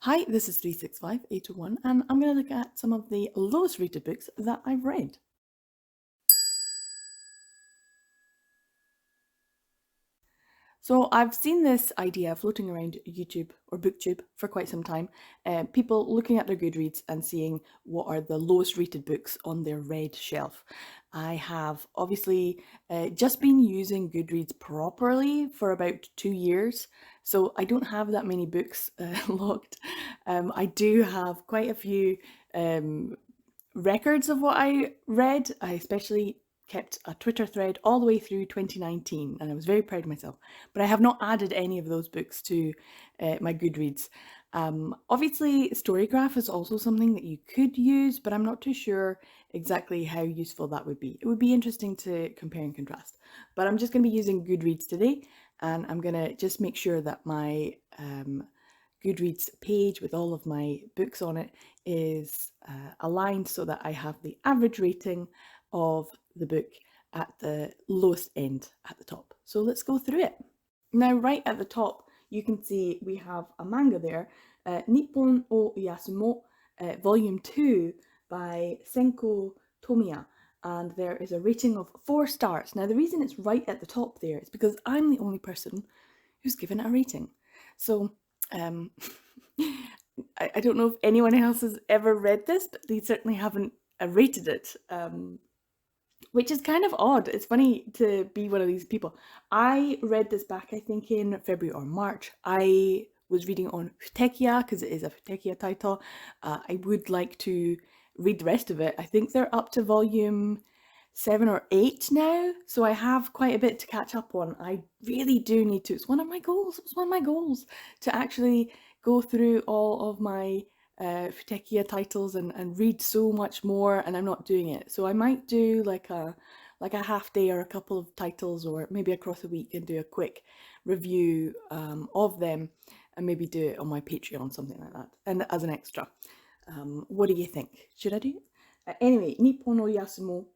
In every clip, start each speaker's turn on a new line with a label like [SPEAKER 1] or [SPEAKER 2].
[SPEAKER 1] Hi, this is 365821, and I'm going to look at some of the lowest rated books that I've read. So I've seen this idea floating around YouTube or BookTube for quite some time. People looking at their Goodreads and seeing what are the lowest rated books on their read shelf. I have obviously just been using Goodreads properly for about 2 years, so I don't have that many books logged. I do have quite a few records of what I read. I especially kept a Twitter thread all the way through 2019, and I was very proud of myself. But I have not added any of those books to my Goodreads. Obviously, Storygraph is also something that you could use, but I'm not too sure exactly how useful that would be. It would be interesting to compare and contrast. But I'm just going to be using Goodreads today, and I'm going to just make sure that my Goodreads page with all of my books on it is aligned so that I have the average rating of the book at the lowest end at the top. So let's go through it. Now, right at the top, you can see we have a manga there, Nippon o Yasumo, Volume 2 by Senko Tomiya. And there is a rating of 4 stars. Now, the reason it's right at the top there is because I'm the only person who's given it a rating. So, um, I don't know if anyone else has ever read this, but they certainly haven't rated it, which is kind of odd. It's funny to be one of these people. I read this back, I think, in February or March. I was reading on Futekia because it is a Futekia title. I would like to read the rest of it. I think they're up to volume 7 or 8 now, so I have quite a bit to catch up on. I really do need to. It's one of my goals. It was one of my goals to actually go through all of my Futekia titles and read so much more, and I'm not doing it. So I might do like a half day or a couple of titles, or maybe across a week, and do a quick review of them, and maybe do it on my Patreon, something like that, and as an extra. What do you think? Should I do it? Anyway, Nippon no Yasumo,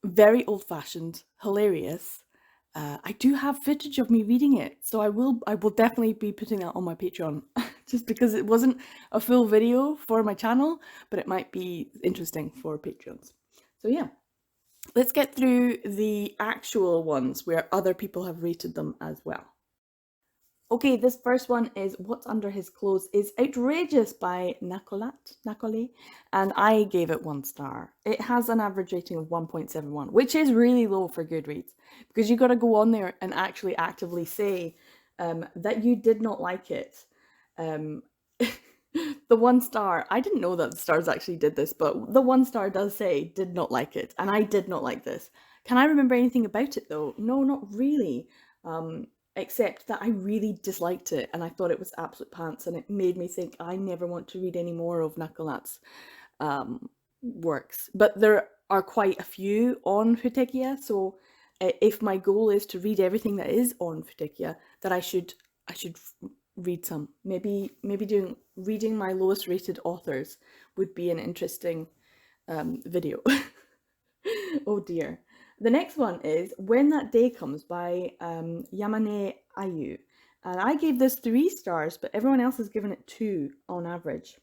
[SPEAKER 1] very old-fashioned, hilarious. I do have footage of me reading it, so I will definitely be putting that on my Patreon, just because it wasn't a full video for my channel, but it might be interesting for Patreons. So yeah, let's get through the actual ones where other people have rated them as well. Okay, this first one is What's Under His Clothes is Outrageous by Nakoli, and I gave it 1 star. It has an average rating of 1.71, which is really low for Goodreads, because you got to go on there and actually actively say that you did not like it. The 1 star, I didn't know that the stars actually did this, but the 1 star does say did not like it, and I did not like this. Can I remember anything about it though? No, not really. Except that I really disliked it, and I thought it was absolute pants, and it made me think I never want to read any more of Nakolat's works. But there are quite a few on Futekia, so if my goal is to read everything that is on Futekia, that I should read some. Maybe reading my lowest rated authors would be an interesting video. Oh dear. The next one is When That Day Comes by Yamane Ayu. And I gave this 3 stars, but everyone else has given it 2 on average.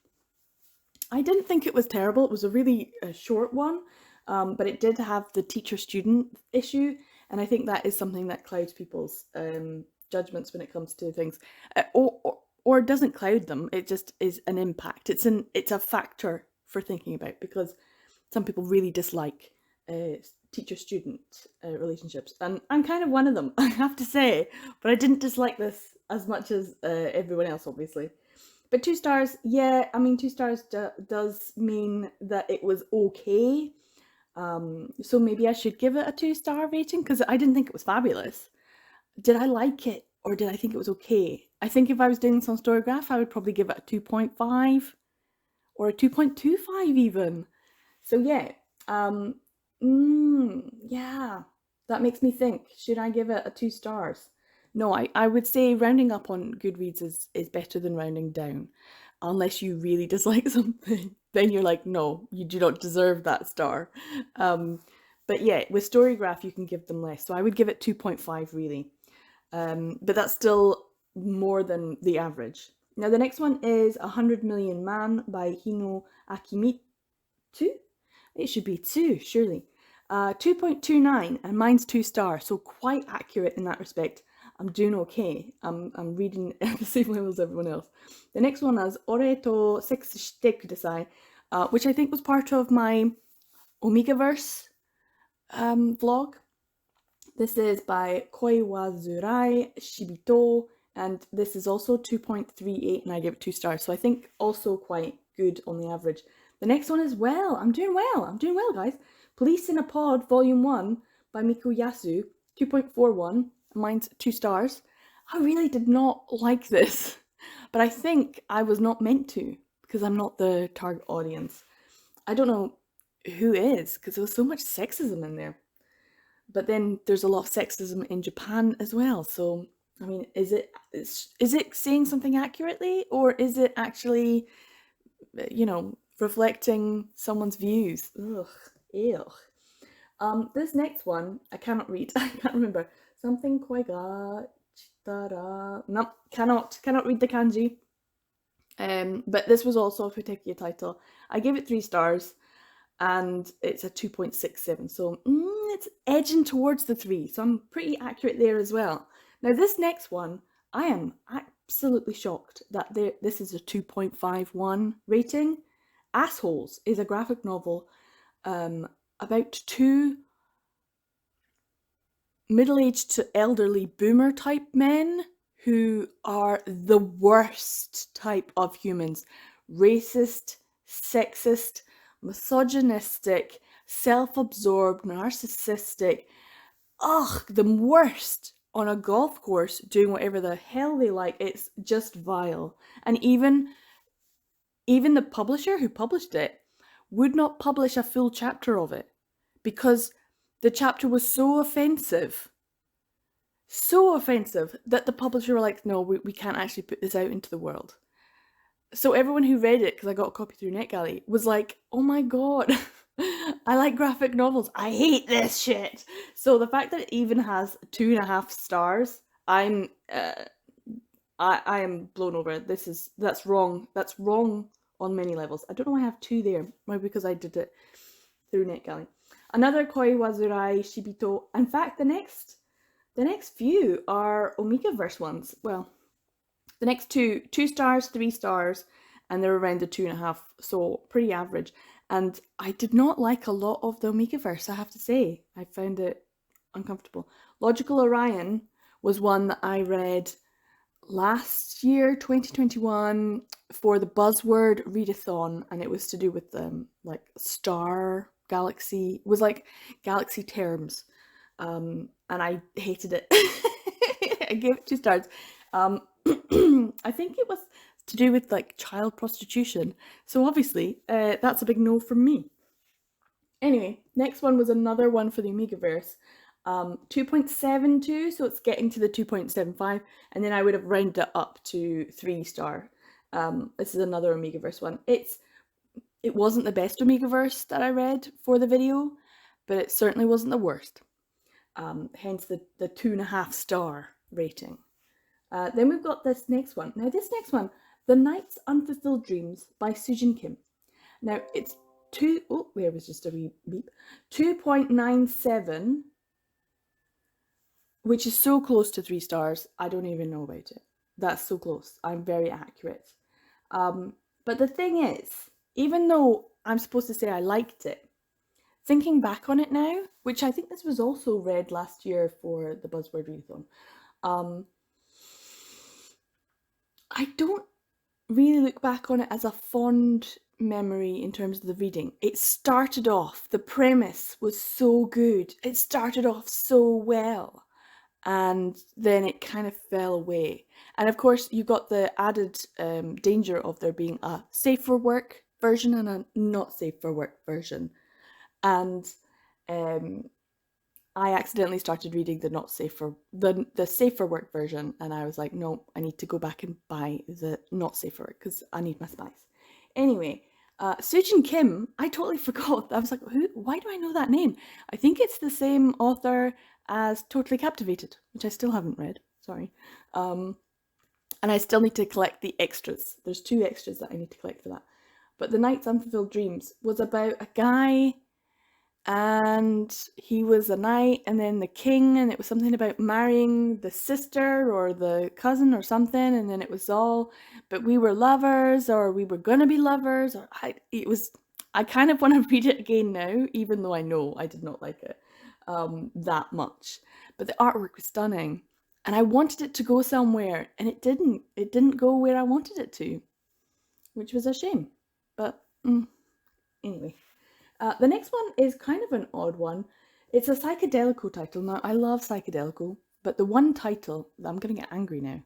[SPEAKER 1] I didn't think it was terrible. It was a really short one, but it did have the teacher-student issue, and I think that is something that clouds people's judgments when it comes to things, or doesn't cloud them. It just is an impact. It's a factor for thinking about, because some people really dislike teacher-student relationships, and I'm kind of one of them, I have to say, but I didn't dislike this as much as everyone else, obviously. But 2 stars, yeah, I mean, 2 stars does mean that it was okay, so maybe I should give it a 2-star rating, because I didn't think it was fabulous. Did I like it, or did I think it was okay? I think if I was doing some Storygraph, I would probably give it a 2.5, or a 2.25 even. So yeah, yeah, that makes me think, should I give it a 2 stars? No, I would say rounding up on Goodreads is better than rounding down, unless you really dislike something. Then you're like, no, you do not deserve that star. But yeah, with Storygraph, you can give them less. So I would give it 2.5 really. But that's still more than the average. Now the next one is 100 Million Man by Hino Akimitsu. It should be 2, surely. 2.29, and mine's 2 stars, so quite accurate in that respect. I'm doing okay. I'm reading at the same level as everyone else. The next one is Ore to Sexu shite kudasai, which I think was part of my Omegaverse vlog. This is by Koiwazurai Shibito, and this is also 2.38, and I give it 2 stars, so I think also quite good on the average. The next one is I'm doing well, guys. Police in a Pod, Volume 1 by Mikuyasu, 2.41, mine's 2 stars. I really did not like this, but I think I was not meant to, because I'm not the target audience. I don't know who is, because there was so much sexism in there. But then there's a lot of sexism in Japan as well. So, I mean, is it saying something accurately, or is it actually, reflecting someone's views? Ugh, ew. This next one, I cannot read. I can't remember. Something koiga chitara. No, cannot read the kanji. But this was also a Futekiya title. I gave it 3 stars, and it's a 2.67, so it's edging towards the 3, so I'm pretty accurate there as well. Now this next one, I am absolutely shocked that this is a 2.51 rating. Assholes is a graphic novel about 2 middle-aged to elderly boomer type men who are the worst type of humans. Racist, sexist, misogynistic, self-absorbed, narcissistic. Ugh, the worst on a golf course doing whatever the hell they like. It's just vile. And even the publisher who published it would not publish a full chapter of it because the chapter was so offensive that the publisher were like, no, we can't actually put this out into the world. So everyone who read it, because I got a copy through NetGalley, was like, oh my god, I like graphic novels, I hate this shit. So the fact that it even has 2.5 stars, I am blown over. That's wrong on many levels. I don't know why I have 2 there, maybe because I did it through NetGalley. Another Koiwazurai Shibito. In fact, the next few are Omegaverse ones. Well, the next 2 stars, 3 stars, and they're around the 2.5, so pretty average. And I did not like a lot of the Omegaverse, I have to say. I found it uncomfortable. Logical Orion was one that I read last year, 2021, for the Buzzword Readathon, and it was to do with like star galaxy. It was like galaxy terms, and I hated it. I gave it 2 stars. I think it was to do with like child prostitution, so obviously that's a big no from me. Anyway, next one was another one for the Omegaverse. 2.72, so it's getting to the 2.75, and then I would have rounded it up to 3 star. This is another Omegaverse one. It wasn't the best Omegaverse that I read for the video, but it certainly wasn't the worst. Hence the 2.5 star rating. Then we've got this next one. Now this next one, The Night's Unfulfilled Dreams by Sujin Kim. Now it's there was just a wee beep. 2.97, which is so close to 3 stars, I don't even know about it. That's so close. I'm very accurate. But the thing is, even though I'm supposed to say I liked it, thinking back on it now, which I think this was also read last year for the Buzzword Readathon, I don't really look back on it as a fond memory in terms of the reading. It started off, the premise was so good. It started off so well. And then it kind of fell away. And of course, you've got the added danger of there being a safe for work version and a not safe for work version. And I accidentally started reading the not safe for the safe for work version, and I was like, no, I need to go back and buy the not safe for work because I need my spice. Anyway, Sujin Kim, I totally forgot. I was like, why do I know that name? I think it's the same author as Totally Captivated, which I still haven't read. Sorry. And And I still need to collect the extras. There's 2 extras that I need to collect for that. But The Knight's Unfulfilled Dreams was about a guy, and he was a knight and then the king, and it was something about marrying the sister or the cousin or something, and then it was all, but we were lovers, or we were gonna be lovers, or I kind of want to read it again now, even though I know I did not like it that much. But the artwork was stunning, and I wanted it to go somewhere, and it didn't. It didn't go where I wanted it to, which was a shame. But anyway. The next one is kind of an odd one. It's a psychedelical title. Now, I love psychedelical, but the one title, I'm going to get angry now,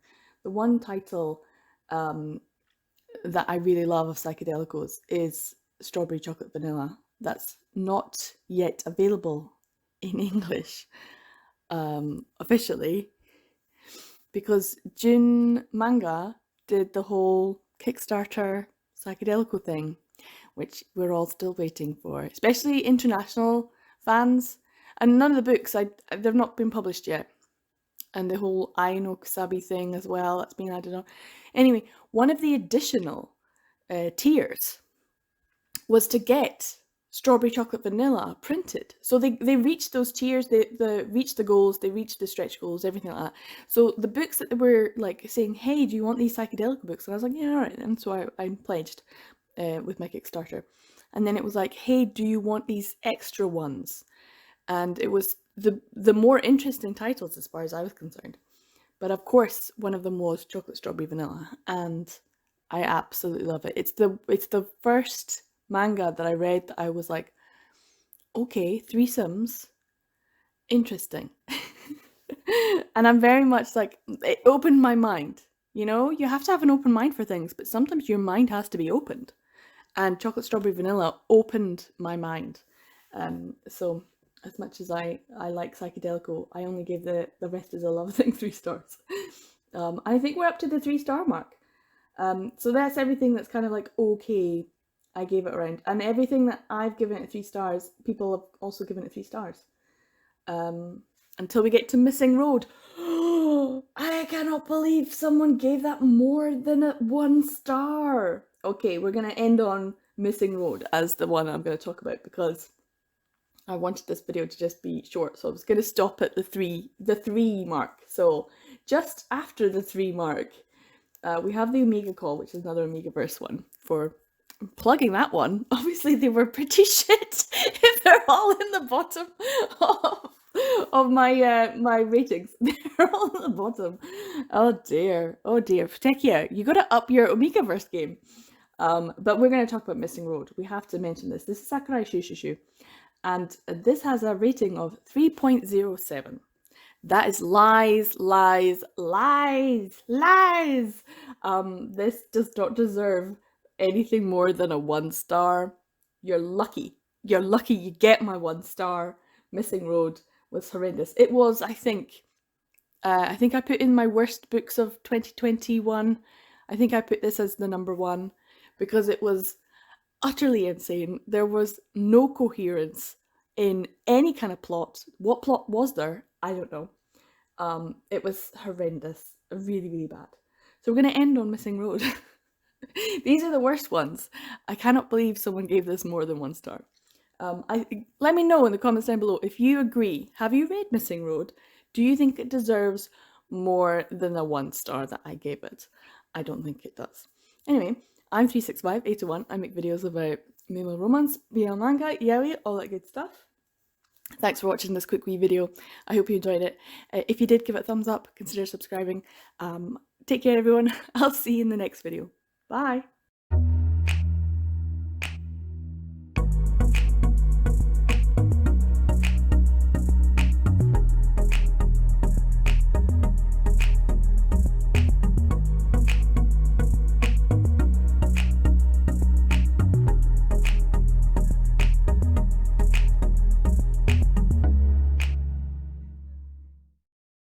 [SPEAKER 1] the one title that I really love of psychedelicals is Strawberry Chocolate Vanilla. That's not yet available in English officially, because Jun Manga did the whole Kickstarter psychedelical thing, which we're all still waiting for, especially international fans. And none of the books, they've not been published yet. And the whole Ai no Kusabi thing as well, that's been added on. Anyway, one of the additional tiers was to get Strawberry Chocolate Vanilla printed. So they reached those tiers, they reached the goals, they reached the stretch goals, everything like that. So the books that they were like saying, hey, do you want these psychedelic books? And I was like, yeah, all right. And so I pledged with my Kickstarter. And then it was like, hey, do you want these extra ones? And it was the more interesting titles as far as I was concerned. But of course, one of them was Chocolate Strawberry Vanilla, and I absolutely love it. It's the first manga that I read that I was like, okay, threesomes, interesting. And I'm very much like, it opened my mind. You know, you have to have an open mind for things, but sometimes your mind has to be opened. And Chocolate Strawberry Vanilla opened my mind. So as much as I like psychedelical, I only gave the rest is a love thing 3 stars. I think we're up to the 3-star mark. So that's everything that's kind of like, okay, I gave it around. And everything that I've given it 3 stars, people have also given it 3 stars. Until we get to Missing Road. I cannot believe someone gave that more than 1 star. Okay, we're going to end on Missing Road as the one I'm going to talk about, because I wanted this video to just be short, so I was going to stop at the 3 mark. So just after the 3 mark, we have the Omega Call, which is another Omegaverse one. For plugging that one, obviously they were pretty shit if they're all in the bottom of my my ratings. They're all in the bottom. Oh dear. Tekia, you got to up your Omegaverse game. But we're going to talk about Missing Road. We have to mention this. This is Sakurai Shushishu, and this has a rating of 3.07. That is lies. This does not deserve anything more than a 1 star. You're lucky you get my 1 star. Missing Road was horrendous. It was, I think I put in my worst books of 2021. I think I put this as the number 1 because it was utterly insane. There was no coherence in any kind of plot. What plot was there? I don't know. It was horrendous, really, really bad. So we're going to end on Missing Road. These are the worst ones. I cannot believe someone gave this more than 1 star. Let me know in the comments down below if you agree. Have you read Missing Road? Do you think it deserves more than the 1 star that I gave it? I don't think it does. Anyway, I'm 36581. I make videos about female romance, BL manga, yaoi, all that good stuff. Thanks for watching this quick wee video. I hope you enjoyed it. If you did, give it a thumbs up, consider subscribing. Take care everyone. I'll see you in the next video. Bye!